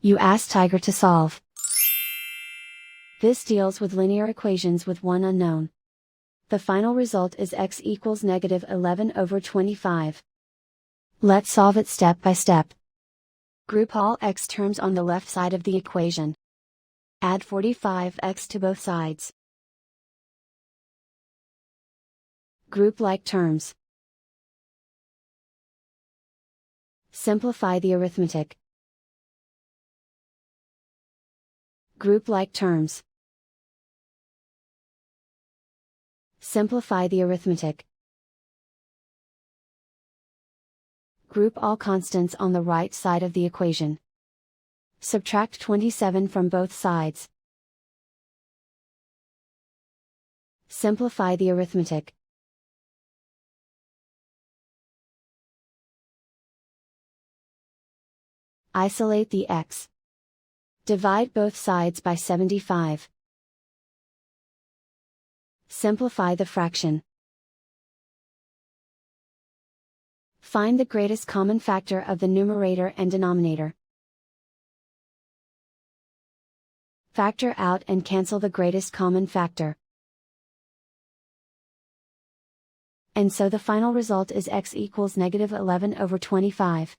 You ask Tiger to solve. This deals with linear equations with one unknown. The final result is x equals negative 11 over 25. Let's solve it step by step. Group all x terms on the left side of the equation. Add 45x to both sides. Group like terms. Simplify the arithmetic. Group like terms. Simplify the arithmetic. Group all constants on the right side of the equation. Subtract 27 from both sides. Simplify the arithmetic. Isolate the x. Divide both sides by 75. Simplify the fraction. Find the greatest common factor of the numerator and denominator. Factor out and cancel the greatest common factor. And so the final result is x equals negative 11 over 25.